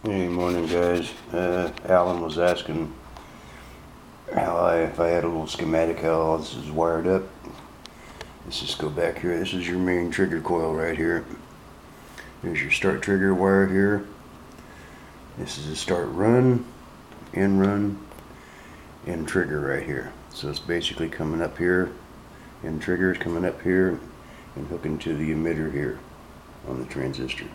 Hey, morning guys. Alan was asking if I had a little schematic how all this is wired up. Let's just go back here. This is your main trigger coil right here. There's your start trigger wire here. This is a start run, end trigger right here. So it's basically coming up here, and trigger is coming up here and hooking to the emitter here on the transistor.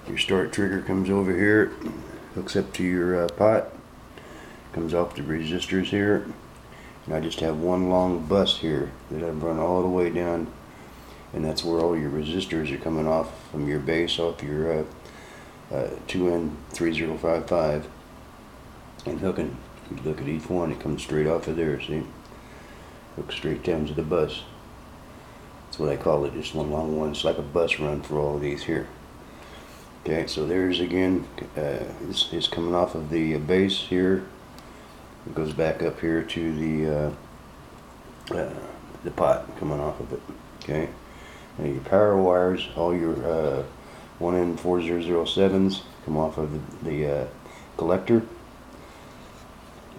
Your start trigger comes over here, hooks up to your pot, comes off the resistors here, and I just have one long bus here that I've run all the way down, and that's where all your resistors are coming off from your base, off your 2N3055, and hooking. You look at each one, it comes straight off of there, see? Hooks straight down to the bus. That's what I call it, just one long one. It's like a bus run for all of these here. Okay, so there's again, this is coming off of the base here. It goes back up here to the pot coming off of it. Okay, now your power wires, all your 1N4007s come off of the collector,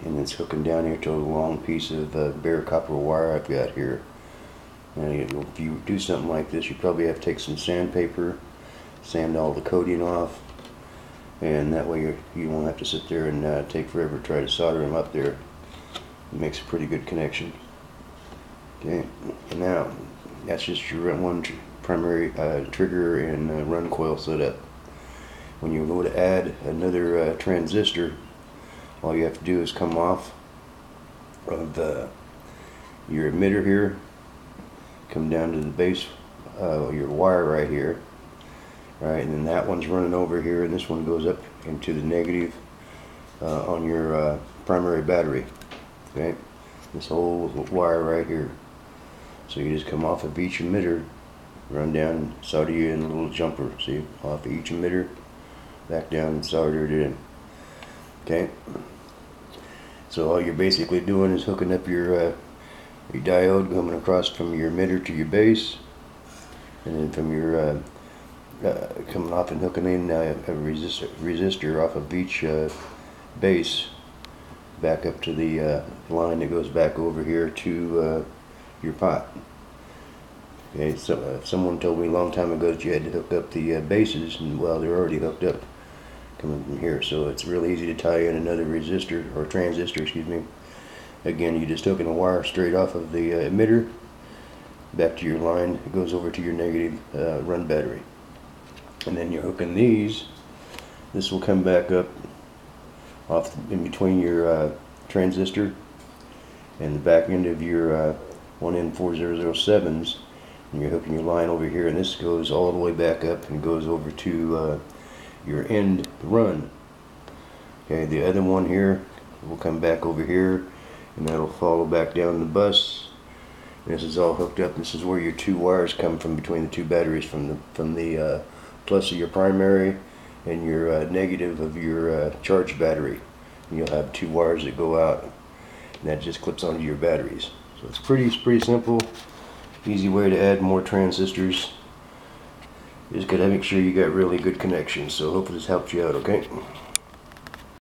and it's hooking down here to a long piece of bare copper wire I've got here. And if you do something like this, you probably have to take some sandpaper, sand all the coating off, and that way you won't have to sit there and take forever to try to solder them up there. It makes a pretty good connection. Okay, and now that's just your one primary trigger and run coil setup. When you go to add another transistor, all you have to do is come off of your emitter here, come down to the base, your wire right here. Right, and then that one's running over here, and this one goes up into the negative on your primary battery. Okay, this whole wire right here. So you just come off of each emitter, run down, solder you in a little jumper. See, off of each emitter, back down and solder it in. Okay, so all you're basically doing is hooking up your diode coming across from your emitter to your base, and then from your coming off and hooking in a resistor off of each base back up to the line that goes back over here to your pot. Okay, so someone told me a long time ago that you had to hook up the bases, and well, they're already hooked up coming from here, so it's really easy to tie in another resistor or transistor, excuse me. Again, you just hooking a wire straight off of the emitter back to your line. It goes over to your negative run battery. And then you're hooking these. This will come back up off in between your transistor and the back end of your 1N4007s, and you're hooking your line over here, and this goes all the way back up and goes over to your end run. Okay, the other one here will come back over here, and that'll follow back down the bus. This is all hooked up. This is where your two wires come from between the two batteries, from the plus of your primary and your negative of your charged battery. And you'll have two wires that go out, and that just clips onto your batteries. So it's pretty simple, easy way to add more transistors. You just gotta make sure you got really good connections. So hopefully this helps you out, okay?